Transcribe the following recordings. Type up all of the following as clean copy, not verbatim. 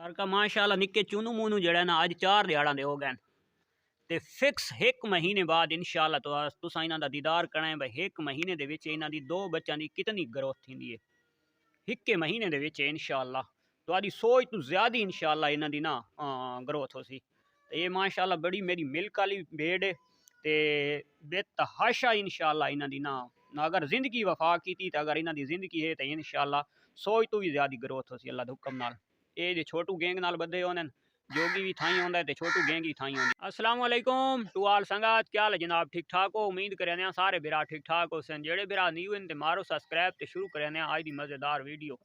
पर का माशाल्लाह निक्के चूनू मूनू जड़ा ना अज 4 दिहाड़ा दे हो गए ते फिक्स 1 महीने बाद इंशाल्लाह तो तुसां इन्हां दा दीदार करना है भाई 1 महीने दे विच इन्हां दी 2 बच्चां दी कितनी ग्रोथ थींदी है 1 महीने दे विच इंशाल्लाह तो आदी सोच तो ज्यादा इंशाल्लाह इन्हां दी ना ग्रोथ होसी ते ये माशाल्लाह बड़ी मेरी मिल्क वाली भेड़ है ते बेतहाशा इंशाल्लाह इन्हां दी ना अगर जिंदगी वफा की थी तो अगर इन्हां दी जिंदगी है तो इंशाल्लाह सोच तो भी ज्यादा ग्रोथ होसी अल्लाह दे हुक्म नाल ये जे छोटू गैंग नाल बदे होने जोगी भी थाई होंदा है छोटू गैंग ही थाई होंदी। अस्सलाम वालेकुम टू ऑल संगत क्या हाल है जनाब ठीक ठाक हो उम्मीद करने सारे बिरा ठीक ठाक हो सन जेड़े बिरा न्यू इन ते मारो सब्सक्राइब ते शुरू करने आज दी मजेदार वीडियो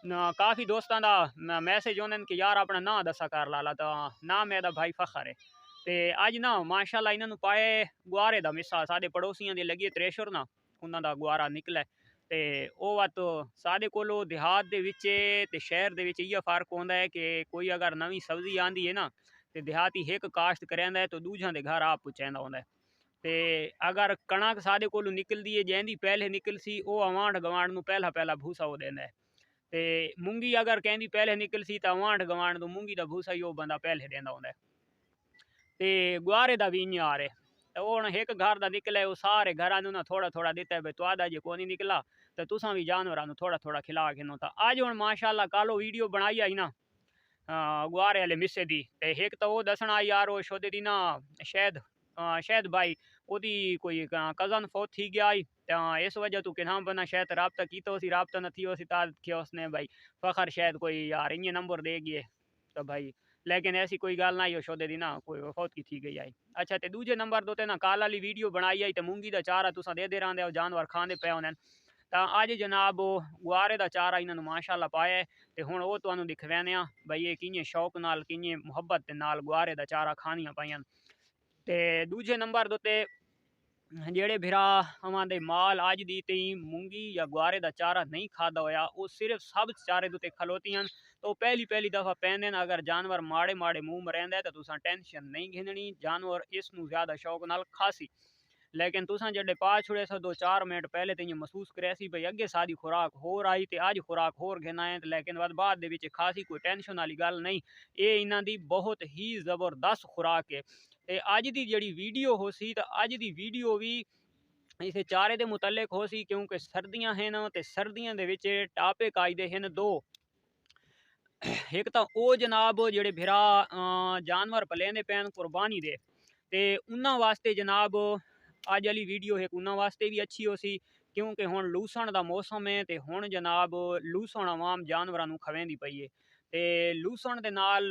ना काफ़ी दोस्तों का मैसेज होने कि यार अपना ना दसा कर लाला तो ना मेरा भाई फखर है ते अज ना माशाल्लाह इन्होंने पाए गुआरे का मिसा साढ़े पड़ोसियों के लगी त्रेशुर ना उन्हों का गुआरा निकले ते तो साढ़े कोलो देहात दे विच ते शहर दे विच इ'यै फर्क होंदा है कि कोई अगर नवी सब्जी आंदी है ना तो देहाती एक काश्त करेंदा है तो दूजा के घर आप पुचांदा होंदा है ते अगर कणक साढ़े कोलो निकलती है जैंदी पहले निकलसी वो आंढ गवांढ नूं पहला पहला भूसा वो देंदा है ते मूंगी अगर कहती पहले निकलसी तो आंढ गवांढ नूं मूंगी का भूसा ही वो बंदा पहले देंदा होंदा है ते गुआरे का भी इ'यां आ रहा तो हुण एक घर का निकले वो सारे घरां नूं ना थोड़ा थोड़ा दिता है भाई तुहाडा जे कोई नहीं निकला तो तुसां भी जानवरां नूं थोड़ा थोड़ा खिला खिनो तो अज हुण माशाल्लाह कल वीडियो बनाई आई ना गुआरे वाले मिस्से दी ते एक तो वो दसना यार वो शोदे दी ना शायद शायद भाई ओदी कोई कज़न फोत थी गया आई इस वजह तू किना बना शायद राबता कीता उसी राबता न थी उसी तार किया उसने भाई फखर शायद कोई यार इं नंबर दे गए तो भाई लेकिन ऐसी कोई गल ना हो शोदे दी ना कोई वफौत की थी गई आई अच्छा तो दूजे नंबर दो ना कल वाली वीडियो बनाई आई तो मूंगी का चारा तुसा दे रहे जानवर खाते पे होने तो अज जनाब गुआरे का चारा इन्होंने माशाल्लाह पाया है तो हुण वो तुहानूं दिखवाने भाई ये कि'यां शौक नाल कि'यां मुहब्बत के नाल गुआरे का चारा खानियां पाइयां ते दूजे नंबर दोते जेड़े भिरा अवां दे माल अज दी तई मूंगी या गुआरे का चारा नहीं खादा होया वो सिर्फ सब चारे दुते खलोतियां तो पहली दफ़ा पैंदे अगर जानवर माड़े माड़े मूँह में रहिंदा तो तुसां टेंशन नहीं घिननी जानवर इसनूं ज़्यादा शौक नाल खासी लेकिन तुसां जड़े पा छुड़े सो 2-4 मिनट पहले तो महसूस करे सी भाई अगे सारी खुराक होर आई तो अज खुराक होर घेना है लेकिन बाद दे विच खासी कोई टेंशन वाली गल नहीं ये इन्हां दी बहुत ही ज़बरदस्त खुराक है ते अज दी जड़ी वीडियो हो सी तो अज दी वीडियो भी इस चारे के मुतलक हो सी क्योंकि सर्दियां हैं तो सर्दियों के टापे कायदे हैं दो एक तो वो जनाब जेड़े भिरा जानवर पलेंदे पैन कुर्बानी दे ते उन्हां वास्ते जनाब अज वाली वीडियो एक उन्हां वास्ते भी अच्छी हो सी क्योंकि हुण लूसण का मौसम है तो हुण जनाब लूसण आवाम जानवरां नूं खवेंदी पई है ते लूसण दे नाल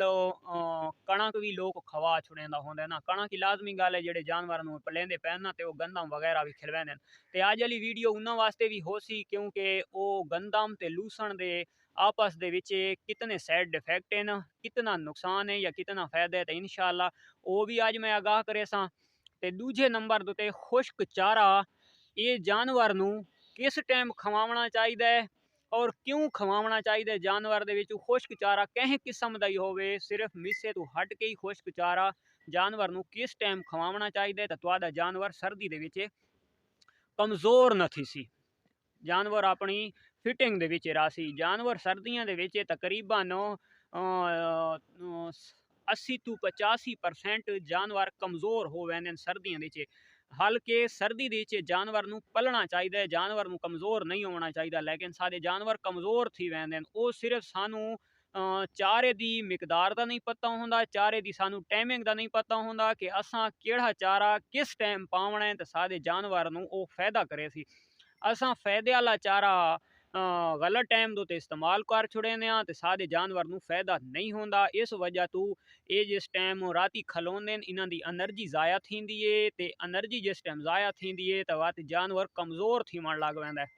कणक भी लोग खवा छुड़ेंदा होंदा ना कणक ही लाजमी गल है जेड़े जानवर नूं पलेंदे पैन ना ते वो गंदम वगैरह भी खिलवेंदे ते अज वाली वीडियो उन्हां वास्ते भी हो सी क्योंकि वो गंदम ते लूसण दे आपस दे विच कितने साइड इफेक्ट हैं कितना नुकसान है या कितना फायदा है तो इंशाल्लाह वो भी अज मैं आगाह करे सा ते दूजे नंबर दे खुश्क चारा ये जानवर नूं किस टाइम खवावना चाहिए और क्यों खवावना चाहिए जानवर दे विच खुश्क चारा किस किस्म का ही होवे सिर्फ मिस्से तो हट के ही खुश्क चारा जानवर नूं किस टाइम खवावना चाहिए तो तुहाडा जानवर सर्दी दे विच कमज़ोर न थी सी जानवर अपनी फिटिंग दे विच रासी जानवर सर्दियों दे विच तकरीबन 80 to 85% जानवर कमज़ोर हो वैंदे सर्दियों दे हल्के सर्दी दे जानवर नूं पलना चाहिए जानवर नूं कमज़ोर नहीं होना चाहिए लेकिन सारे जानवर कमज़ोर थी वैंदे वो सिर्फ सानू चारे की मिकदार का नहीं पता होंदा चारे की सानू टाइमिंग का नहीं पता होंदा कि असां केड़ा चारा किस टाइम पावना है तो सारे जानवर नूं वो फायदा करे सी असां फायदे वाला चारा गलत टाइम दो इस्तेमाल कर छुड़ेने तो सारे जानवर नूं फायदा नहीं होंदा इस वजह तो ये जिस टाइम राती खलोंदे इन्हां दी एनर्जी ज़ाया थींदी है ते एनर्जी जिस टाइम ज़ाया थींदी है तो वत जानवर कमज़ोर थीवण लग पैंदा है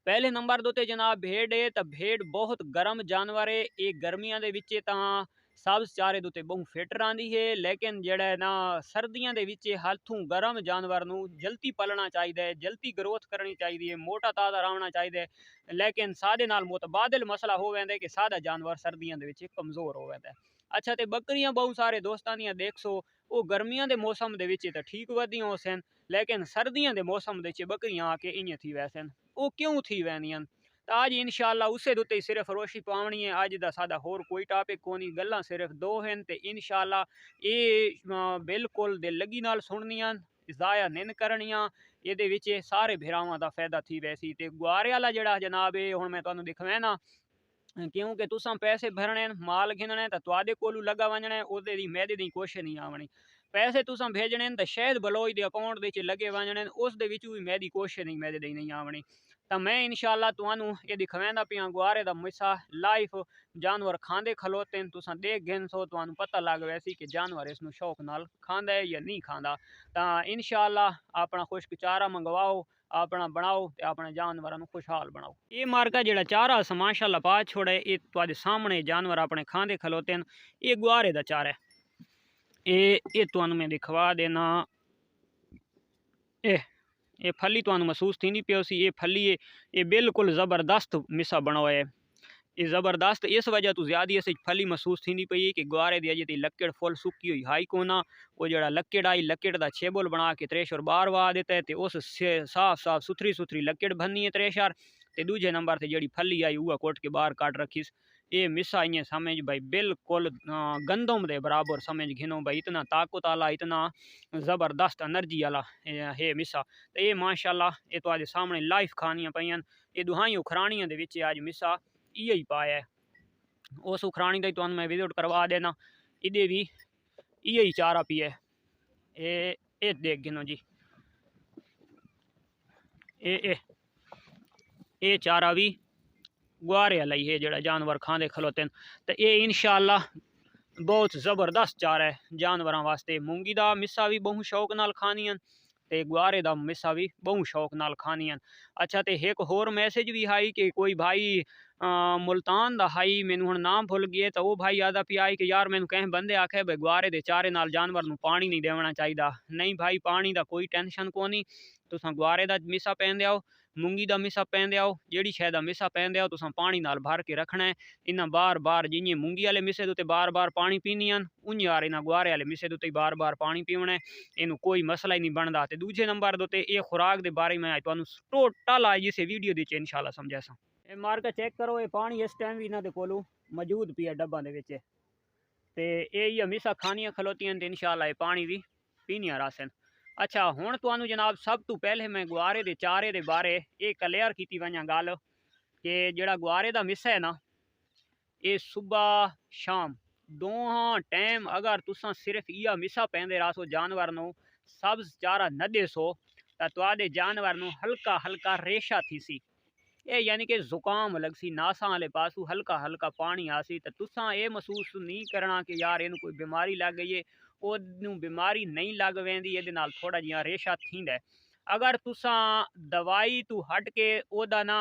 पहले नंबर दो जनाब भेड़ है तो भेड़ बहुत गर्म जानवर है ये गर्मियों के विच सब्ज चारे दुते बहुत फिट रही है लेकिन जड़ा ना सर्दियों के विच हाथों गर्म जानवर नूं जल्दी पलना चाहिए जल्दी ग्रोथ करनी चाहिए मोटा ताज़ा रहना चाहिए लेकिन सादे नाल मुतबादिल मसला हो वैंदा कि सादा जानवर सर्दियों के विच कमज़ोर हो वैंदा अच्छा तो बकरियां बहुत सारे दोस्तों दियां देखो वो गर्मियों के मौसम के तो ठीक वधियां होसन लेकिन सर्दियों के मौसम के बकरियां आके इं थी वैसन वो क्यों थी वैंदियां तो अज इंशाअल्लाह उसे दे उत्ते सिर्फ रोशी पावनी है। अज दा सादा होर कोई टॉपिक कोनी, गल्लां सिर्फ दो हैं ते इंशाअल्लाह ये बिल्कुल दिल लगी नाल सुननियां, ज़ाया निन करनियां। ये विच सारे भिरावां दा फायदा थी वैसी। ते गुआरे वाला जेड़ा जनाब है हुण मैं तुहानू दिखवैं ना, क्योंकि तुसां पैसे भरने माल घिनने तो तुहाडे कोलू लगा वंजना है, ओदे दी मैदे दी कुछ नहीं आवनी। पैसे तुसां भेजने तो शायद बलोच दे अकाउंट दे लगे वंजने, उस दे विच भी मैदी कुछ नहीं, मैदे दी नहीं आवनी। तो मैं इंशाअल्लाह तुहानू ये दिखवैंदा पिया गुआरे दा मिसा लाइव जानवर खांदे खलोते हैं। तुसां देख गिन सो तुहानू पता लग वैसी कि जानवर इसनू शौक नाल खांदा है या नहीं खांदा। तो इंशाअल्लाह अपना खुश्क चारा मंगवाओ, अपना बनाओ ते अपने जानवरों खुशहाल बनाओ। ये मार्का जेड़ा चारा अस माशाअल्लाह पा छोड़ा है, ये तुहाडे सामने जानवर अपने खांदे खलोते हैं। ये गुआरे दा चारा है। ये तुहानू मैं दिखवा देना। ये फली तुहानू महसूस थी पियोसी। ये फली ये बिल्कुल ज़बरदस्त मिसा बनो है। ये ज़बरदस्त इस वजह तो ज़्यादा इस फली महसूस थी पई कि गुआरे दी अजे ती लक्कड़ फुल सुक्की हुई हाई कोना। वो जड़ा लक्कड़ आई, लक्कड़ दा छेबुल बना के त्रेशर बार वा देता है, तो उस साफ साफ सुथरी सुथरी लक्कड़ बननी है त्रेशर। तो दूजे नंबर से जड़ी फली आई वह कोट के बाहर काट रखीस। ये मिसा इं समझ भाई बिल्कुल गंदम दे बराबर समझ घिनो भाई, इतना ताकत आला, इतना ज़बरदस्त एनर्जी आला है मिसा। तो ये माशाअल्लाह ये तो सामने लाइफ खानियां पईयां। ये दुहाई उखरानियां दे विच अज मिसा इे ही पाया है। उस उखरानी का तुहानू मैं विजिट करवा देना। इधे भी इे ही चारा पिए। ये देख गिनो जी, ये चारा भी गुआरे वाला ही है जड़ा जानवर खांदे खलोते हैं। तो ये इंशाअल्लाह बहुत ज़बरदस्त चारा है जानवरों वास्ते। मूंगी दा मिसा भी बहु शौक नाल खानियां ते गुआरे दा मिसा भी बहु शौक नाल खानियां। अच्छा, तो एक होर मैसेज भी आई कि कोई भाई मुल्तान दा हाई, मैनू हुण नाम भुल गए। तो वो भाई आदा पिया आई कि यार मैनू कहीं बंदे आखे भाई गुआरे दे चारे नाल जानवर नू पानी नहीं देवना चाहिए। नहीं भाई, पानी दा कोई टेंशन कोनी। तुसां गुआरे दा मिसा पैंदे आओ, मूंगी दा मिसा पैंदे आओ, जेड़ी शै दा मिसा पैंदे आओ तुसां पानी नाल भर के रखना है। इन्हां बार बार जियां मूंगी वाले मिसे दे बार बार पानी पीनियां, उं यार इन्हां गुआरे वाले मिसे दे बार बार पानी पीवना है। इनू कोई मसला ही नहीं बनता। तो दूजे नंबर दे ये खुराक के बारे में तुहानू टोटल आज इस वीडियो दी इंशाअल्लाह समझासा। ये मार के चेक करो, ये पानी इस टाइम भी इन्होंने कोलू मौजूद पिया डब्बा दे विच। ते ये मिसा खानियां खलोतियां, इंशाअल्लाह ये पानी भी पीनियां रासन। अच्छा, हुण तुहानू जनाब सब तो पहले मैं गुआरे दे चारे दे बारे ये क्लियर की वजां गल कि जेड़ा गुआरे दा मिसा है ना, ये सुबह शाम दोहां टाइम अगर तुसां सिर्फ इया मिसा पैंदे रासो जानवर नू, सब्ज चारा न देसो, तो तुहाडे जानवर नू हल्का हल्का रेशा थीसी। ये यानी कि जुकाम लगसी, नासा वाले पासू हल्का हल्का पानी आसी। तो तुसां ये महसूस नहीं करना कि यार इनू कोई बीमारी लग गई है। ओनू बीमारी नहीं लग वेंदी, ये नाल थोड़ा जिहा रेशा थींदा है। अगर तुसां दवाई तू हट के ओदा ना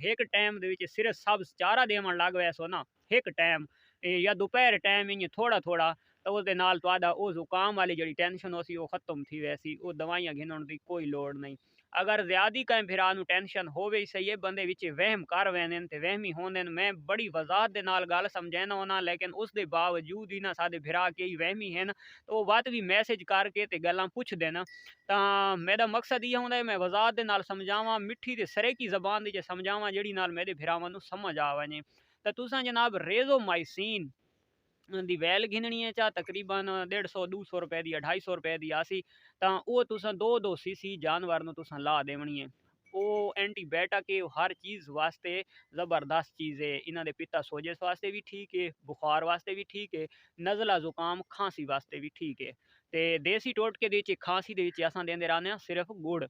एक टाइम दे विच सिर्फ सब्ज चारा देवन लग वैसो ना एक टाइम, या दोपहर टाइम इं थोड़ा थोड़ा, तो उसदे नाल तुहाडा वो जुकाम वाली जिहड़ी टेंशन होसी वो खत्म थी वैसी। वो दवाइयां घिनण दी कोई लोड़ नहीं। अगर ज्यादा कहीं फिर टेंशन होवे ही सही है, बंदे विच वहम कर वैंदे ते वहमी होंदे। मैं बड़ी वजाहत दे नाल गल समझाना होना, लेकिन उस दे बावजूद ही ना साडे भिरा कई वहमी हैं, तो वो वत भी मैसेज करके ते गल्लां पुछदे न। तां मेरा मकसद ये होंदा है मैं वजाहत दे नाल समझावां, मिठी ते सरेकी ज़बान दी समझावां जेहड़ी नाल मेरे भिरावां नू समझ आ वञे। तो तुसां जनाब रेज़ोमाइसिन दी वैल घिननी है, चा तकरीबन 150 200 रुपए दी 250 रुपए दी आसी। तां वो तुसां 2 सीसी जानवर नू तुसां ला देवनी है। वो एंटीबायोटिक है, हर चीज़ वास्ते ज़बरदस्त चीज़ है। इन्हां दे पिता सोजिस वास्ते भी ठीक है, बुखार वास्ते भी ठीक है, नज़ला जुकाम खांसी वास्ते भी ठीक है। ते देसी टोटके दे विच खांसी दे विच असां देंदे रहने सिर्फ गुड़,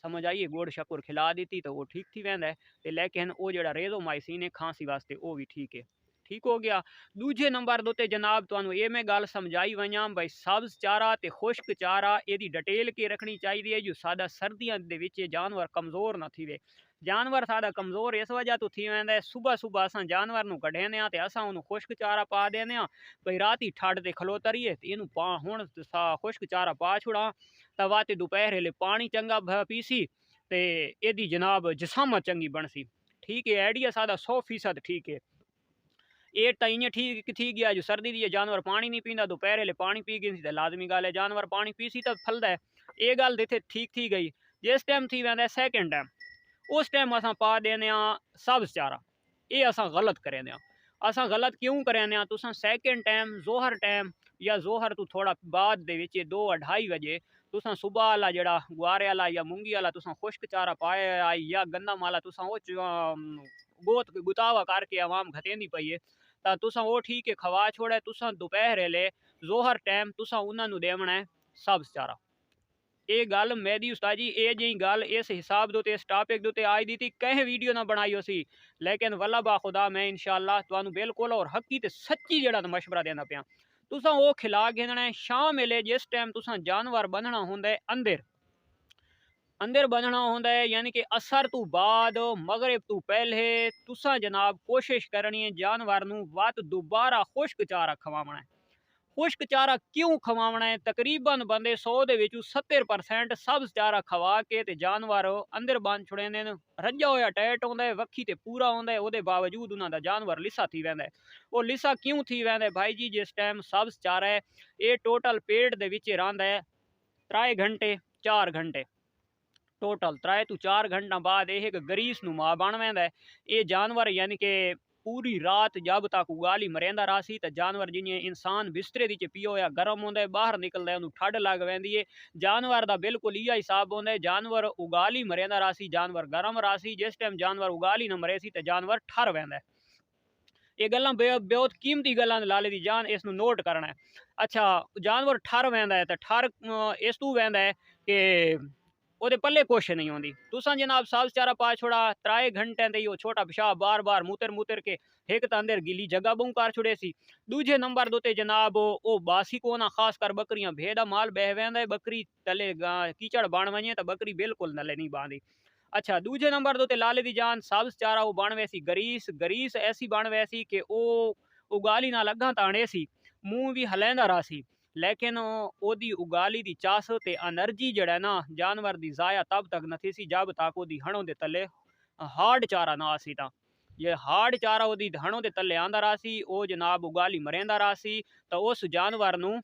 समझ आइए, गुड़ शक्कर खिला दी तो वो ठीक थी वैंदा है। ते लेकिन वो जेड़ा रेज़ोमाइसिन है खांसी वास्ते वो भी ठीक है, ठीक हो गया। दूजे नंबर दे जनाब तुहानू ये मैं गल समझाई वजां भाई सब्ज चारा ते खुश्क चारा एदी डिटेल के रखनी चाहिए जो सादा सर्दियों दे विच जानवर कमज़ोर ना थी। जानवर सादा कमज़ोर इस वजह तो थी वेंदा है, सुबह सुबह असां जानवर नू कढेने ते असां उन्होंने खुश्क चारा पा देने भाई राती ठंड ते खलोता रहिए तो इनू पा हुण खुश्क चारा पा छुड़ा तो वाते दोपहर वेले पानी चंगा पीसी ते एदी जनाब जिसामत चंगी बनसी। ठीक है, आइडिया सादा 100% ठीक है। ये तो इं ठीक थी गया जो सर्दी दी जानवर पानी नहीं पींदा, दोपहर वेले पानी पी गई तो लाजमी गल है जानवर पानी पीसी तो फलदा है। ये गल इत्थे ठीक थी गई। जिस टाइम थी वैंदा सैकेंड टाइम उस टाइम असां पा देने सब्ज़ चारा। ये असां गलत करें असां गलत क्यों करें तुसां सेकंड टाइम जोहर टाइम या जोहर तो थोड़ा बाद दे विच 2-2:30 बजे तुसां सुबह आला जड़ा गुआरे आला या मूंगी आला तुसां खुश्क चारा पाया आई या गंदम आला तुसां गोत गुतावा करके आवाम घतेंदी पई है तां तुसां वो ठीक है खवा छोड़े तुसां दोपहर ले जोहर टाइम तुसां उन्हां देवना है सब्ज़ चारा। ये गल मेरी उस्ताद जी ये जी गल इस हिसाब दे इस टॉपिक दे आज दी थी कहीं वीडियो ना बनाई हो सी लेकिन वल्ला बा खुदा मैं इंशाअल्लाह तुहानू बिल्कुल और हकी ते सच्ची जड़ा मशवरा देना पिया तुसां वो खिला घेना है शाम वेले जिस टाइम तुसां जानवर बंधना होंदा है अंदर अंदर बंधना होंदा है यानी कि असर तो बाद मगरिब तो पहले तुसां जनाब कोशिश करनी है जानवर नू वत दोबारा खुश्क चारा खवावना है। खुश्क चारा क्यों खवावना है तकरीबन बंदे 100 दे विचों 70% सब्ज़ चारा खवा के ते जानवर अंदर बंद छुड़ेंदे ने रज्जा होया टैट होंदा है वक्खी ते पूरा होंदा है ओदे बावजूद उन्हां दा जानवर लिसा थी वैंदा है। वो लिसा क्यों थी वैंदा है भाई जी जिस टाइम सब्ज़ चारा है ये टोटल पेट दे विच रहिंदा है 3 घंटे 4 घंटे टोटल 3 तो 4 घंटा बाद एक गरीस नुमा बन वैंदा है। ये जानवर यानी कि पूरी रात जब तक उगाली मरेंदा रासी तो जानवर जिन्हें इंसान बिस्तरे दी पियो या गर्म होंदा है बाहर निकलदा है उन्हें ठंड लग वैंदी है जानवर दा बिल्कुल इहा हिसाब होंदा है जानवर उगाली मरेंदा रासी जानवर गर्म रासी जिस टाइम जानवर उगाली न मरे सी तो जानवर ठर वैंदा है। ये गल्लां बहुत कीमती गल्लां लाले दी जान इस नोट करना है। अच्छा जानवर ठर वैंदा है तो ठर इस तू वैंदा है कि ओदे पल्ले कुछ नहीं होंदी तुसां जनाब सब्ज़ चारा पा छोड़ा 3 घंटे ते वो छोटा पेशाब बार बार मुतर के एक तो अंदर गिली जगह बूँ कर छुड़े सी दूजे नंबर दोते जनाब ओ बासी को ना खास कर बकरियां भेड़ा माल बह वेंदा है बकरी तले कीचड़ बन वने तो बकरी बिल्कुल नले नहीं बांधी। अच्छा दूजे नंबर दोते लाले दी जान सब्ज़ चारा वो बन वैसी गरीस गरीस ऐसी बन वैसी कि ओ उगाली ना लगा ताने सी मुंह भी हलैंदा रासी लेकिन ओदी उगाली दी चास ते एनर्जी जड़ा ना जानवर दी जाया तब तक न सी जब तक ओदी हणों दे तले हार्ड चारा ना आसी ता ये हार्ड चारा ओदी हणों दे तले आंदा रासी ओ जनाब उगाली मरेंदा रासी तो उस जानवर नू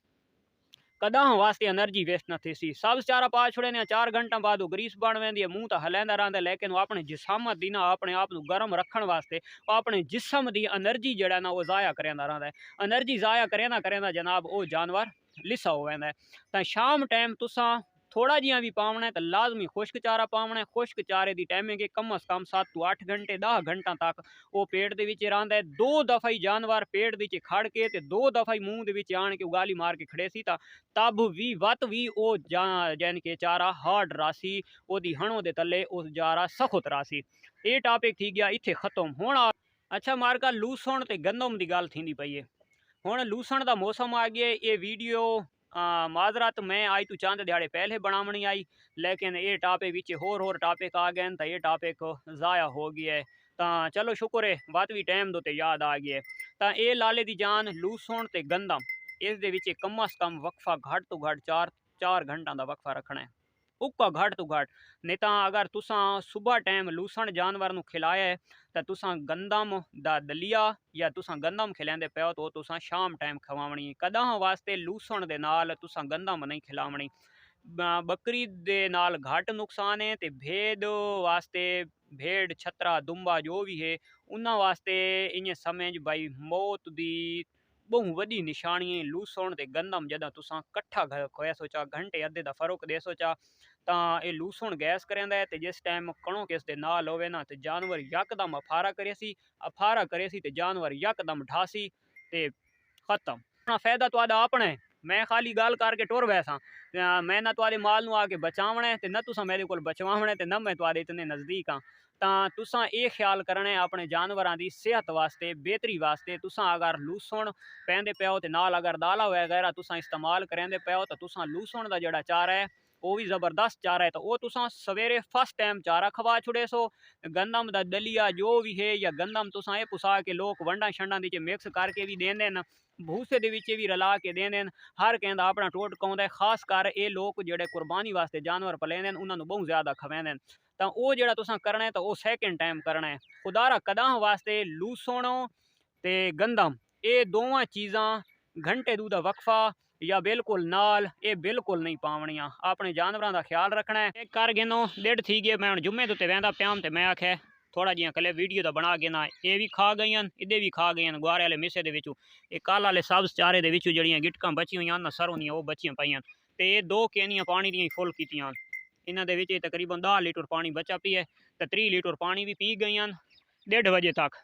कदा वास्ते एनर्जी वेस्ट न थी सी सब्ज़ चारा पा छुड़े ने 4 घंटा बाद वो ग्रीस बन वेंदी है मुंह तो हलैंदा रहिंदा लेकिन वो अपने जिस्म दी ना अपने आप नू गर्म रखण वास्ते अपने जिस्म दी एनर्जी जड़ा ना वो जाया करेंदा रहिंदा है एनर्जी जाया करेंदा जनाब वो जानवर लिसा हो वेंदा है। तो शाम टाइम तुसां थोड़ा जिहा भी पावना है तो लाजमी खुश्क चारा पावना है खुश्क चारे की टाइमिंग है कम अज़ कम 7 तो 8 घंटे 10 घंटा तक वो पेट दे विच रहिंदा है 2 दफ़ा ही जानवर पेट दे खड़ के ते 2 दफ़ा ही मुंह दे विच आण के उगाली मार के खड़े सी ता तब भी वत भी ओ यानी कि चारा हार्ड रासी ओदी हणों दे तले उस चारा सख्त रासी। ये टॉपिक थी गया इत्थे खत्म हुण अच्छा मारका लूसण ते गंदम दी गल थींदी पई है हुण लूसण दा मौसम आ गया ये वीडियो माजरत मैं आई तो चंद दिहाड़े पहले बनावनी आई लेकिन ये टॉपिक विच होर टॉपिक आ गए तो ये टॉपिक ज़ाया हो गया है तो चलो शुक्र है बात भी टाइम दो याद आ गया तो ये लाले दी जान लूसण ते गंदम इस दे विच कम अज़ कम वक्फा घट तो घट 4 घंटा का वक्फा रखना है उक्का घट तो घट नहीं तो अगर तुसां सुबह टाइम लूसण जानवर नू खिलाया है तो तुसां गंदम दा दलिया या तुसां गंदम खिलाते पे हो तो तुसां शाम टाइम खवावनी कदा वास्ते लूसण दे नाल तुसां गंदम नहीं खिलावनी बकरी दे नाल घट नुकसान है ते भेड़ वास्ते भेड़ छतरा दुम्बा जो भी है उन्होंने वास्ते इन समझ भाई मौत दी बहु वड्डी निशानी है लूसण ते गंदम जदा तुसां कट्ठा खोया सोचा घंटे अद्धे दा फर्क दे सोचा तां ये लूसण गैस करेंदा है ते जिस टाइम कणों किस दे नाल होवे ना ते जानवर यकदम अफारा करे सी ते जानवर यकदम ढासी ते खत्म अपना फायदा तो अपना है मैं खाली गल करके टुर वैसा मैं ना तुआदे माल नू आके बचावना है ते ना तुसां मेरे कोल बचवावना है ते ना मैं तुआदे इतने नज़दीक हाँ तां तुसां ये ख्याल करना है अपने जानवरां दी सेहत वास्ते बेहतरी वास्ते तुसां अगर लूसण पैंदे पे हो ते नाल अगर दाला वगैरह तुसां इस्तेमाल करेंदे पे हो तो तुसां लूसण दा जेड़ा चारा है वो भी ज़बरदस्त चारा है तो वो तुसां सवेरे फर्स्ट टाइम चारा खवा छुड़े सो गंदम दा दलिया जो भी है या गंदम तुसां ये पुसा के लोग वंडा शंडा दी मिक्स करके भी देंदे न भूसे दे विच भी रला के देंदे न हर कहंदा अपना टोटका होंदा है खास कर ये लोग जेड़े कुर्बानी वास्ते जानवर पलेंदे न उन्हां नूं बहुत ज़्यादा खवेंदे न तां वो जेड़ा तुसां करना है तो वो सैकेंड टाइम करना है खुदारा कदा वास्ते लूसणो ते गंदम ये दोवां चीज़ां घंटे दू दा वक्फा या बिल्कुल नाल, ये बिल्कुल नहीं पावनियां। अपने जानवरों का ख्याल रखना है। एक कर गिनो 1:30 थी गए, मैं जुम्मे तो वेंदा प्याम ते मैं आख्या थोड़ा जिहा कले वीडियो तो बना गिना। ये भी खा गई, इधे भी खा गई गुआरे वाले मिसे दे विचों। ये कल वाले सब्ज चारे दे विचों जड़ियां गिटकां बची हुई ना सरों दियां, वो बचियां पाइयां ते ये 2 केनियां पानी दियां फुल कीतियां। इन्हां दे विच तकरीबन 10 लीटर पानी बचा पी है ते 30 लीटर पानी भी पी गई 1:30 बजे तक।